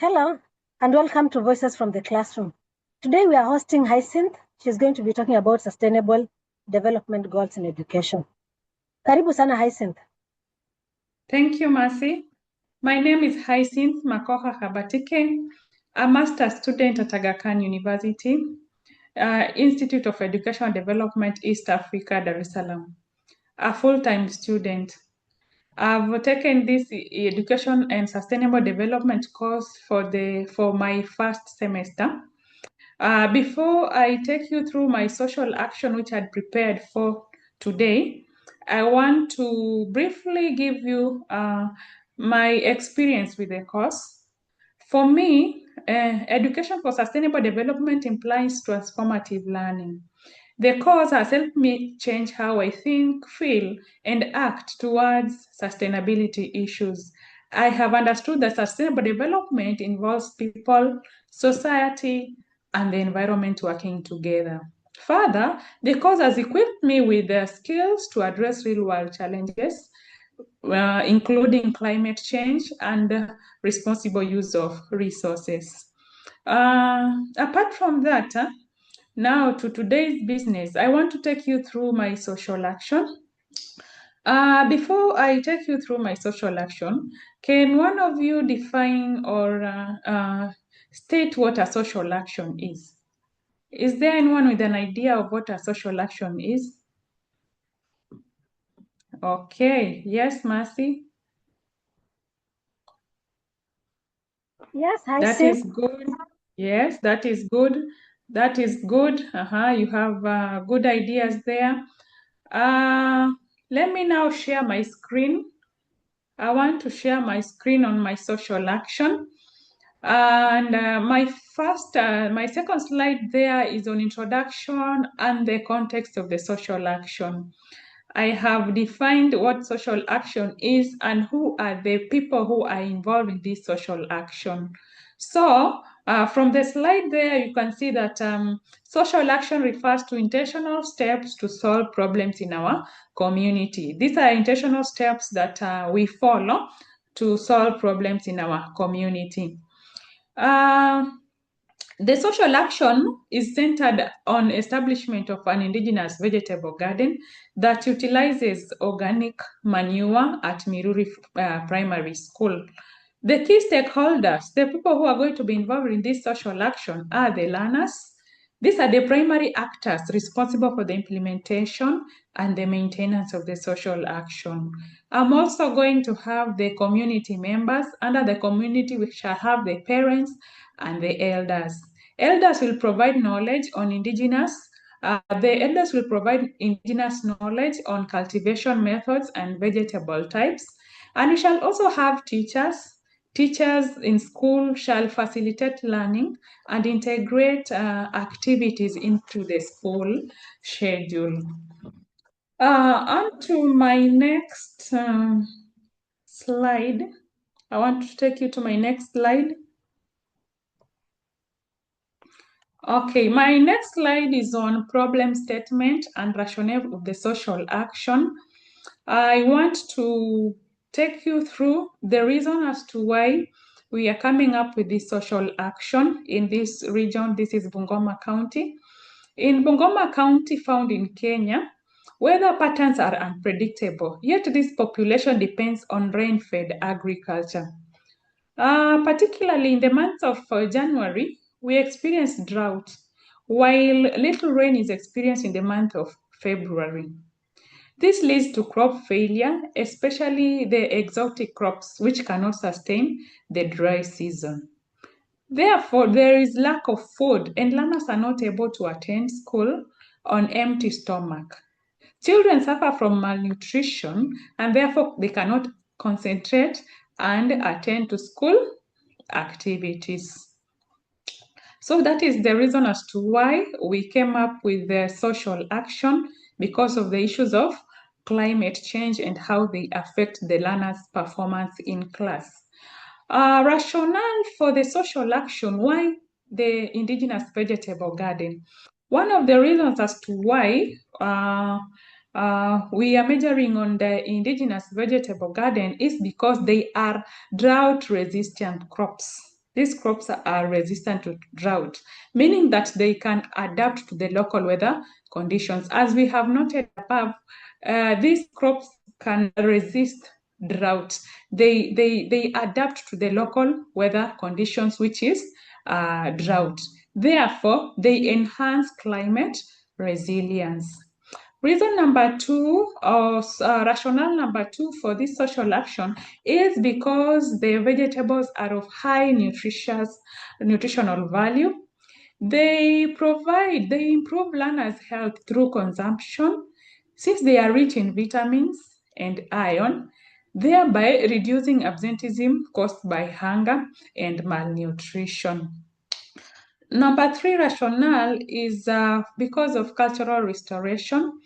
Hello, and welcome to Voices from the Classroom. Today we are hosting Hyacinth. She's going to be talking about sustainable development goals in education. Karibu sana Hyacinth. Thank you, Mercy. My name is Hyacinth Makoha Kabatike, a master's student at Aga Khan University, Institute of Education and Development, East Africa, Dar es Salaam, a full-time student. I've taken this education and sustainable development course for my first semester. Before I take you through my social action, which I'd prepared for today, I want to briefly give you my experience with the course. For me, education for sustainable development implies transformative learning. The course has helped me change how I think, feel, and act towards sustainability issues. I have understood that sustainable development involves people, society, and the environment working together. Further, the course has equipped me with the skills to address real-world challenges, including climate change and responsible use of resources. Apart from that, now to today's business, I want to take you through my social action. Before I take you through my social action, can one of you define or state what a social action is? Is there anyone with an idea of what a social action is? Okay, yes, Mercy? Yes, That Hyacinth. is good. Yes, that is good. That is good. You have good ideas there. Let me now share my screen. I want to share my screen on my social action. And my second slide there is on introduction and the context of the social action. I have defined what social action is and who are the people who are involved in this social action. So from the slide there, you can see that social action refers to intentional steps to solve problems in our community. These are intentional steps that we follow to solve problems in our community. The social action is centered on establishment of an indigenous vegetable garden that utilizes organic manure at Miruri Primary School. The key stakeholders, the people who are going to be involved in this social action, are the learners. These are the primary actors responsible for the implementation and the maintenance of the social action. I'm also going to have the community members. Under the community, we shall have the parents and the elders. Elders will provide knowledge on the elders will provide indigenous knowledge on cultivation methods and vegetable types. And we shall also have teachers. Teachers in school shall facilitate learning and integrate activities into the school schedule. On to my next slide. I want to take you to my next slide. Okay, my next slide is on problem statement and rationale of the social action. I want to take you through the reason as to why we are coming up with this social action in this region. This is Bungoma County. In Bungoma County, found in Kenya, weather patterns are unpredictable, yet this population depends on rain-fed agriculture. Particularly in the month of January, we experience drought, while little rain is experienced in the month of February. This leads to crop failure, especially the exotic crops, which cannot sustain the dry season. Therefore, there is lack of food and learners are not able to attend school on empty stomach. Children suffer from malnutrition and therefore they cannot concentrate and attend to school activities. So that is the reason as to why we came up with the social action, because of the issues of climate change and how they affect the learners' performance in class. Rationale for the social action, why the indigenous vegetable garden? One of the reasons as to why we are measuring on the indigenous vegetable garden is because they are drought-resistant crops. These crops are resistant to drought, meaning that they can adapt to the local weather conditions. As we have noted above, these crops can resist drought. They adapt to the local weather conditions, which is drought. Therefore, they enhance climate resilience. Reason number two, or rationale number two for this social action is because the vegetables are of high nutritional value. They improve learners' health through consumption, since they are rich in vitamins and iron, thereby reducing absenteeism caused by hunger and malnutrition. Number three rationale is because of cultural restoration.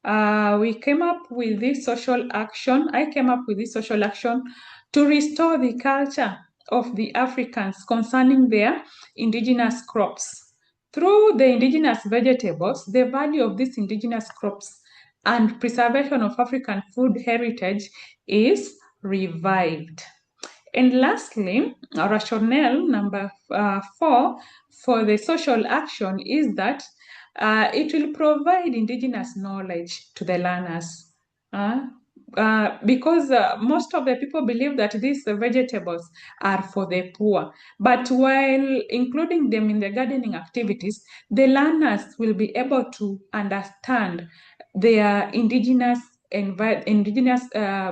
We came up with this social action. I came up with this social action to restore the culture of the Africans concerning their indigenous crops. Through the indigenous vegetables, the value of these indigenous crops and preservation of African food heritage is revived. And lastly, rationale number 4 for the social action is that it will provide indigenous knowledge to the learners. Because most of the people believe that these vegetables are for the poor. But while including them in the gardening activities, the learners will be able to understand their indigenous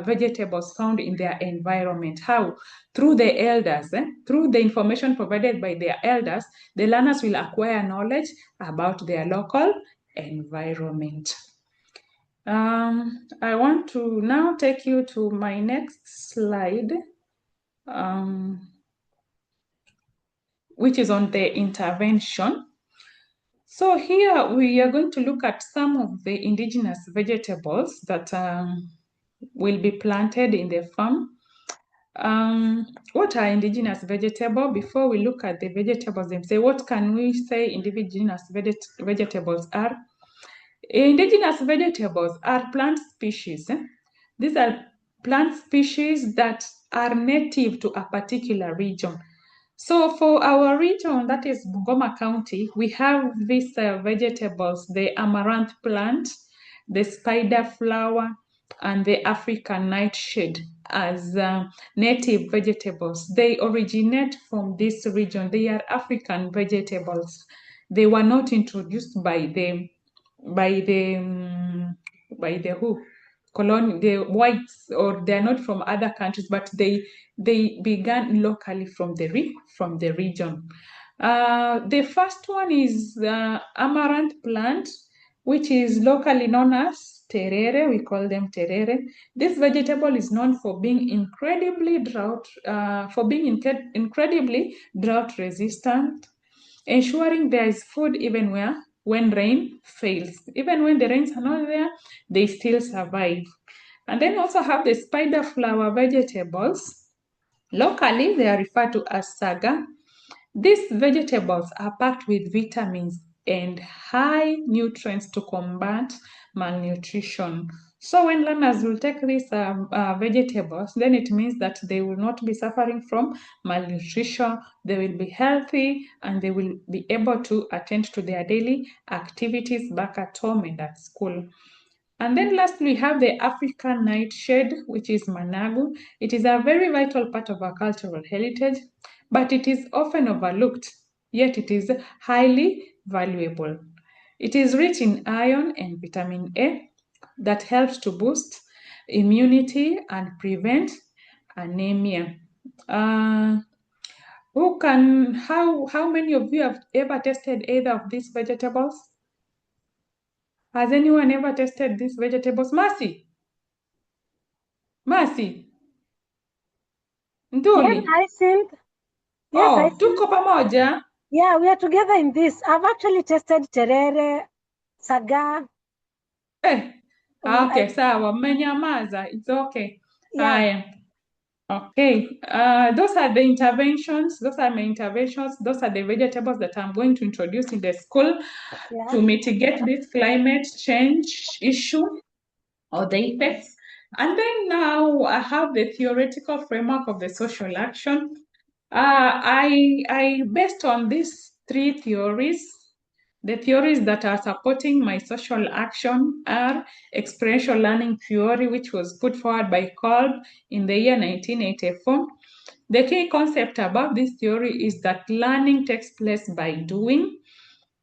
vegetables found in their environment. How? Through the elders, through the information provided by their elders, the learners will acquire knowledge about their local environment. I want to now take you to my next slide, which is on the intervention. So here we are going to look at some of the indigenous vegetables that will be planted in the farm. What are indigenous vegetables? Before we look at the vegetables themselves, what can we say indigenous vegetables are? Indigenous vegetables are plant species. These are plant species that are native to a particular region. So for our region, that is Bungoma County, we have these vegetables, the amaranth plant, the spider flower, and the African nightshade as native vegetables. They originate from this region. They are African vegetables. They were not introduced by the who? The whites, or they're not from other countries, but they began locally from the region. The first one is amaranth plant, which is locally known as terere. We call them terere. This vegetable is known for being incredibly drought resistant, ensuring there is food even when rain fails. Even when the rains are not there, they still survive. And then also have the spider flower vegetables. Locally, they are referred to as saga. These vegetables are packed with vitamins and high nutrients to combat malnutrition. So when learners will take these vegetables, then it means that they will not be suffering from malnutrition, they will be healthy, and they will be able to attend to their daily activities back at home and at school. And then lastly, we have the African nightshade, which is managu. It is a very vital part of our cultural heritage, but it is often overlooked, yet it is highly valuable. It is rich in iron and vitamin A that helps to boost immunity and prevent anemia. How many of you have ever tasted either of these vegetables? Has anyone ever tasted these vegetables? Mercy? Mercy? Yes, Ntuli? Hyacinth. Yes, Oh, Hyacinth. tuko pamoja? Yeah, we are together in this. I've actually tasted terere, saga. Okay, sawa. Mmenyamaza. It's okay. Yeah. Haya. Okay. Those are the interventions. Those are my interventions. Those are the vegetables that I'm going to introduce in the school to mitigate this climate change issue or the effects. And then now I have the theoretical framework of the social action. I based on these three theories, the theories that are supporting my social action are experiential learning theory, which was put forward by Kolb in the year 1984. The key concept about this theory is that learning takes place by doing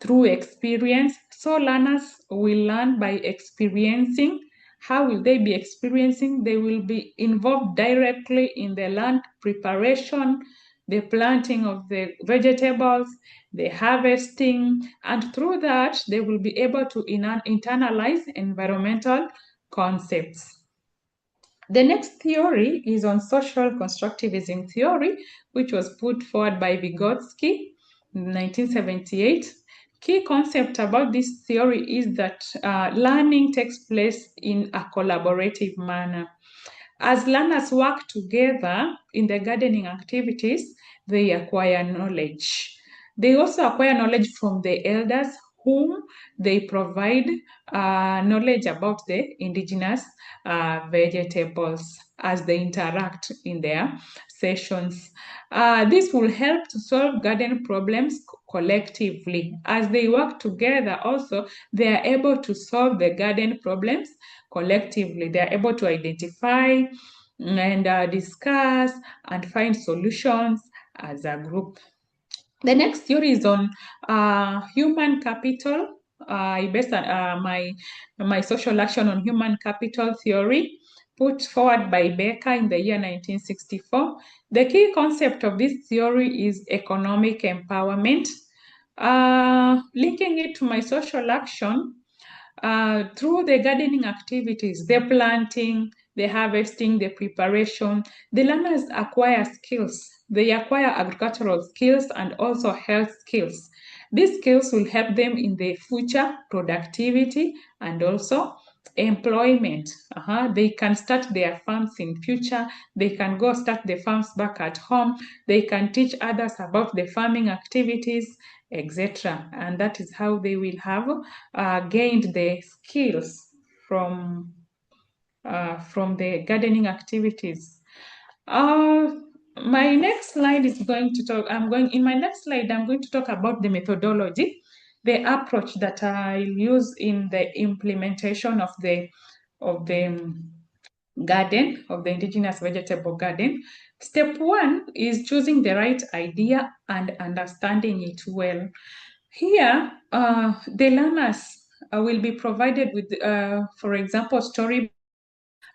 through experience. So learners will learn by experiencing. How will they be experiencing? They will be involved directly in the land preparation, the planting of the vegetables, the harvesting, and through that, they will be able to internalize environmental concepts. The next theory is on social constructivism theory, which was put forward by Vygotsky in 1978. Key concept about this theory is that learning takes place in a collaborative manner. As learners work together in the gardening activities, they acquire knowledge. They also acquire knowledge from the elders whom they provide knowledge about the indigenous vegetables as they interact in their sessions. This will help to solve garden problems collectively. As they work together also, they are able to solve the garden problems collectively. They are able to identify and discuss and find solutions as a group. The next theory is on human capital. I based my social action on human capital theory, put forward by Becker in the year 1964. The key concept of this theory is economic empowerment. Linking it to my social action, through the gardening activities, the planting, the harvesting, the preparation, the learners acquire skills. They acquire agricultural skills and also health skills. These skills will help them in the future productivity and also employment. They can start their farms in future. They can go start the farms back at home. They can teach others about the farming activities, etc. And that is how they will have gained the skills from the gardening activities. My next slide is going to talk. In my next slide, I'm going to talk about the methodology, the approach that I use in the implementation of the garden, of the indigenous vegetable garden. Step one is choosing the right idea and understanding it well. Here, the learners will be provided with, for example, story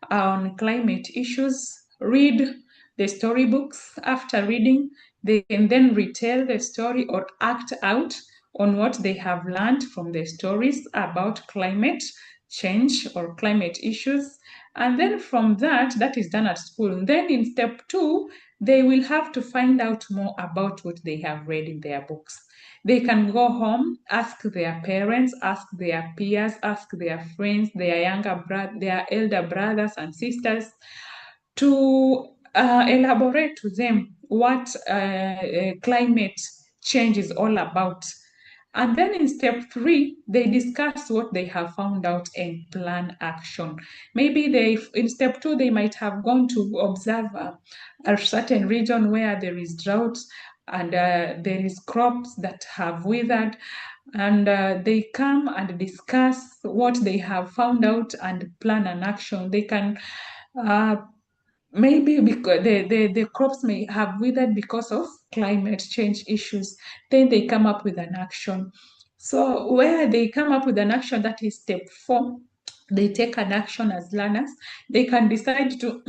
on climate issues. Read the storybooks. After reading, they can then retell the story or act out on what they have learned from the stories about climate change or climate issues. And then from that, that is done at school. And then in step two, they will have to find out more about what they have read in their books. They can go home, ask their parents, ask their peers, ask their friends, their elder brothers and sisters to elaborate to them what climate change is all about. And then in step three, they discuss what they have found out and plan action. Maybe in step two, they might have gone to observe a certain region where there is drought and there is crops that have withered, and they come and discuss what they have found out and plan an action. They can maybe because the crops may have withered because of climate change issues. Then they come up with an action. So where they come up with an action, that is step four, they take an action as learners. They can decide to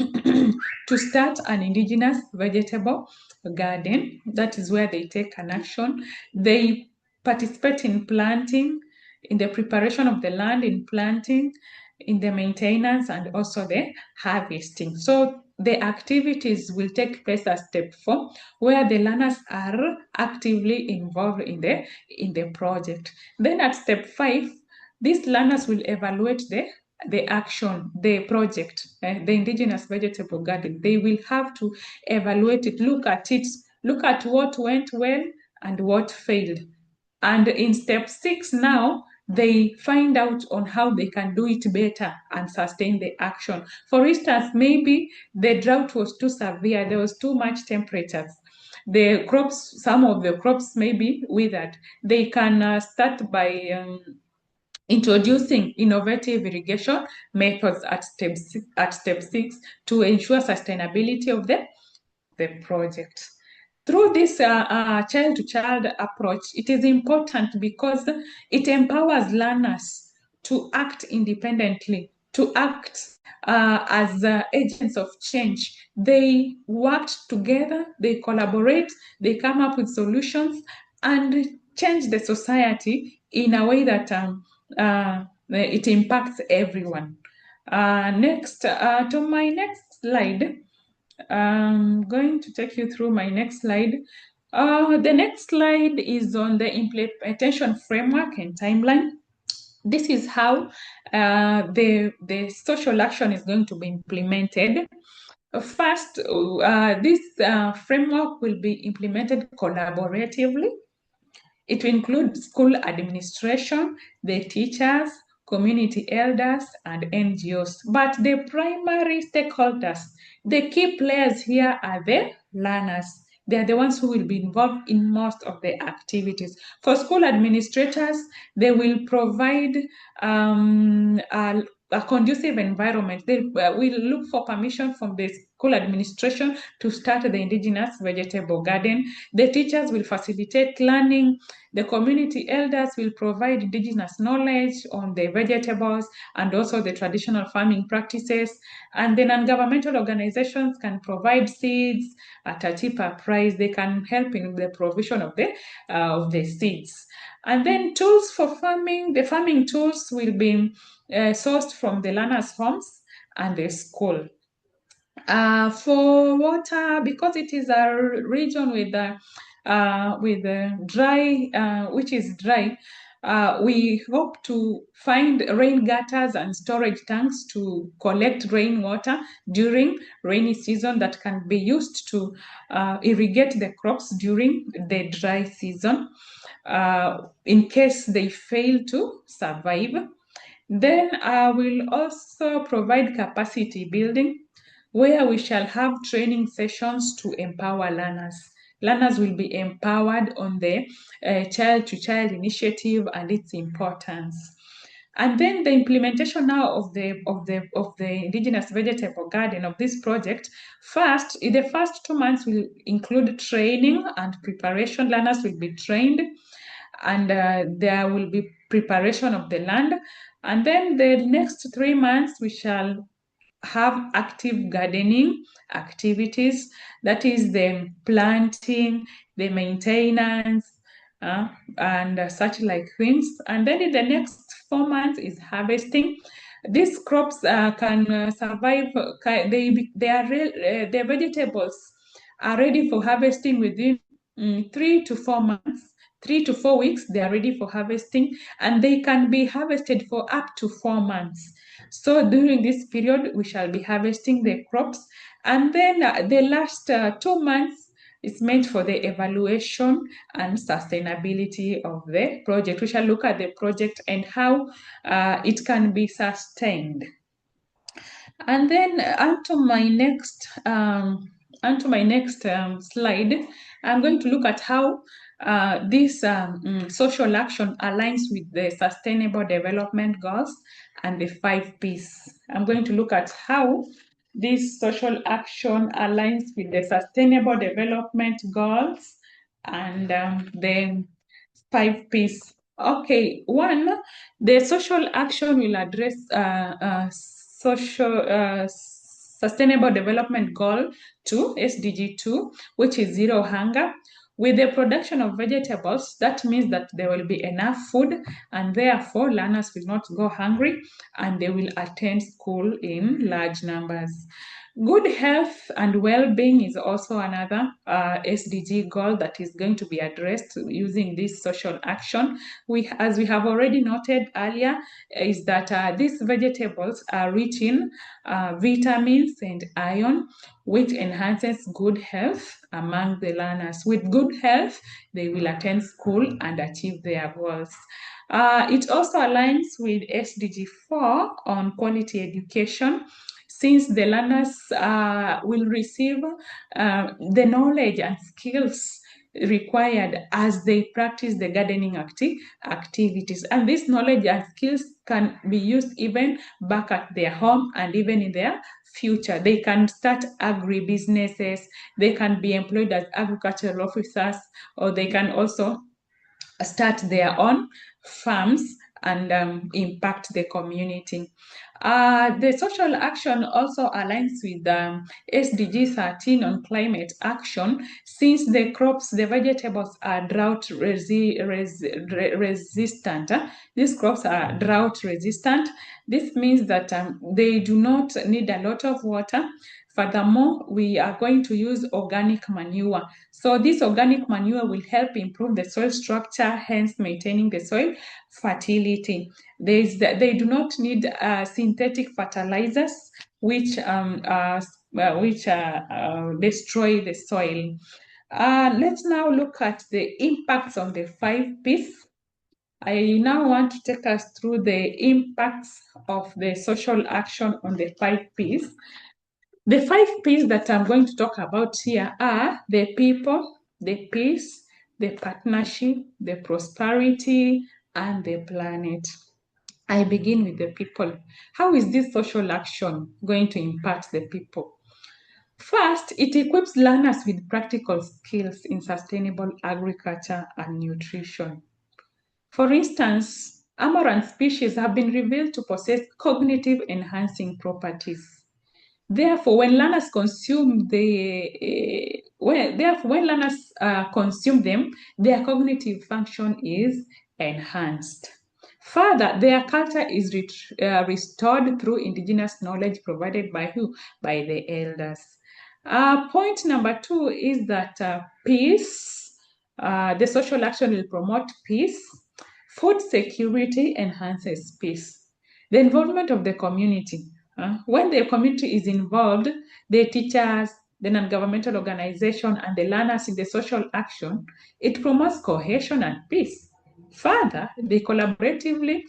to start an indigenous vegetable garden. That is where they take an action. They participate in planting, in the preparation of the land, in planting, in the maintenance, and also the harvesting. So the activities will take place at step four, where the learners are actively involved in the project. Then at step five, these learners will evaluate the action, the project, the indigenous vegetable garden. They will have to evaluate it, look at what went well and what failed. And in step six now, they find out on how they can do it better and sustain the action. For instance, maybe the drought was too severe, there was too much temperatures. The crops, some of the crops may be withered. They can start by introducing innovative irrigation methods at step 6 to ensure sustainability of the project. Through this child-to-child approach, it is important because it empowers learners to act independently, to act as agents of change. They worked together, they collaborate, they come up with solutions and change the society in a way that it impacts everyone. Next, to my next slide. I'm going to take you through my next slide. The next slide is on the implementation framework and timeline. This is how the social action is going to be implemented. First, this framework will be implemented collaboratively. It will include school administration, the teachers, community elders, and NGOs. But the primary stakeholders, the key players here are the learners. They are the ones who will be involved in most of the activities. For school administrators, they will provide a conducive environment. They will look for permission from the school administration to start the indigenous vegetable garden. The teachers will facilitate learning. The community elders will provide indigenous knowledge on the vegetables and also the traditional farming practices. And the non-governmental organizations can provide seeds at a cheaper price. They can help in the provision of the seeds. And then tools for farming, the farming tools will be sourced from the learners' homes and the school. For water, because it is a region with dry, which is dry, we hope to find rain gutters and storage tanks to collect rainwater during rainy season that can be used to irrigate the crops during the dry season in case they fail to survive. Then I will also provide capacity building where we shall have training sessions to empower learners. Learners will be empowered on the child-to-child initiative and its importance. And then the implementation now of the indigenous vegetable garden of this project. First, in the first 2 months will include training and preparation. Learners will be trained, and there will be preparation of the land. And then the next 3 months we shall have active gardening activities, that is the planting, the maintenance, and such like things. And then in the next 4 months is harvesting. These crops can survive. The vegetables are ready for harvesting within 3 to 4 months. 3 to 4 weeks, they are ready for harvesting, and they can be harvested for up to 4 months. So during this period, we shall be harvesting the crops. And then the last 2 months is meant for the evaluation and sustainability of the project. We shall look at the project and how it can be sustained. And then onto my next slide, I'm going to look at how this social action aligns with the Sustainable Development Goals and the 5 Ps. I'm going to look at how this social action aligns with the Sustainable Development Goals and the 5 Ps. Okay, one, the social action will address Sustainable Development Goal 2, SDG 2, which is zero hunger. With the production of vegetables, that means that there will be enough food, and therefore learners will not go hungry and they will attend school in large numbers. Good health and well-being is also another SDG goal that is going to be addressed using this social action. As we have already noted earlier, is that these vegetables are rich in vitamins and iron, which enhances good health among the learners. With good health, they will attend school and achieve their goals. It also aligns with SDG 4 on quality education, since the learners will receive the knowledge and skills required as they practice the gardening activities. And this knowledge and skills can be used even back at their home and even in their future. They can start agribusinesses, they can be employed as agricultural officers, or they can also start their own farms and impact the community. The social action also aligns with SDG 13 on climate action, since the crops, the vegetables are drought resistant. These crops are drought resistant. This means that they do not need a lot of water. Furthermore, we are going to use organic manure. So this organic manure will help improve the soil structure, hence maintaining the soil fertility. They do not need synthetic fertilizers, which destroy the soil. Let's now look at the impacts on the 5 Ps. I now want to take us through the impacts of the social action on the 5 Ps. The 5 Ps that I'm going to talk about here are the people, the peace, the partnership, the prosperity, and the planet. I begin with the people. How is this social action going to impact the people? First, it equips learners with practical skills in sustainable agriculture and nutrition. For instance, amaranth species have been revealed to possess cognitive enhancing properties. Therefore, when learners consume consume them, their cognitive function is enhanced. Further, their culture is restored through indigenous knowledge provided by who? By the elders. Point number 2 is that peace, the social action will promote peace. Food security enhances peace. The involvement of the community. When the community is involved, the teachers, the non-governmental organization, and the learners in the social action, it promotes cohesion and peace. Further, they collaboratively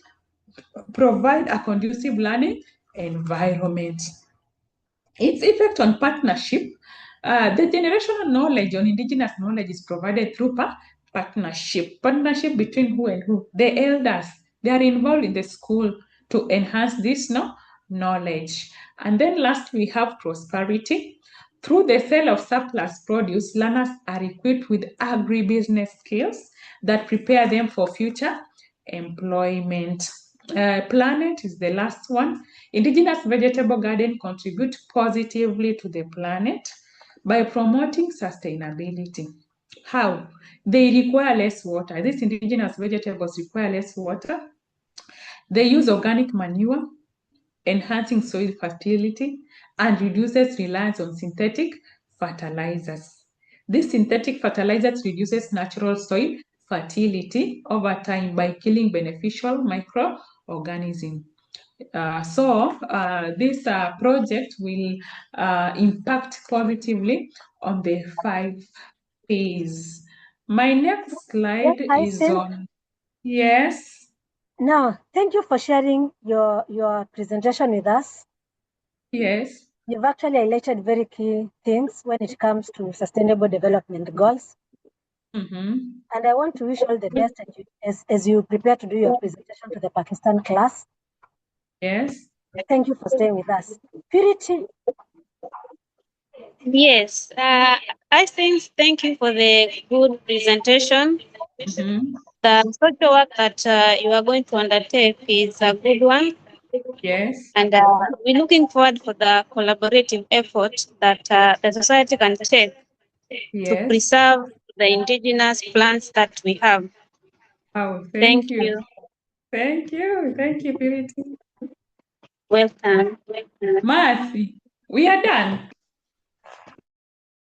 provide a conducive learning environment. Its effect on partnership, the generational knowledge on indigenous knowledge is provided through partnership. Partnership between who and who? The elders. They are involved in the school to enhance this knowledge. And then last, we have prosperity. Through the sale of surplus produce, learners are equipped with agribusiness skills that prepare them for future employment. Planet is the last one. Indigenous vegetable garden contribute positively to the planet by promoting sustainability. How? They require less water. These indigenous vegetables require less water. They use organic manure, enhancing soil fertility, and reduces reliance on synthetic fertilizers. These synthetic fertilizers reduces natural soil fertility over time by killing beneficial microorganisms. This project will impact positively on the 5 Ps. My next slide is Hyacinth. on, yes. Now, thank you for sharing your presentation with us. Yes. You've actually highlighted very key things when it comes to sustainable development goals. Mm-hmm. And I want to wish all the best as you prepare to do your presentation to the Pakistan class. Yes. Thank you for staying with us. Purity. Yes, I think thank you for the good presentation. Mm-hmm. The social work that you are going to undertake is a good one. Yes. And we're looking forward for the collaborative effort that the society can take to Yes. preserve the indigenous plants that we have. Oh, Thank you. you. Thank you. Thank you, Purity. Welcome. Mercy. We are done.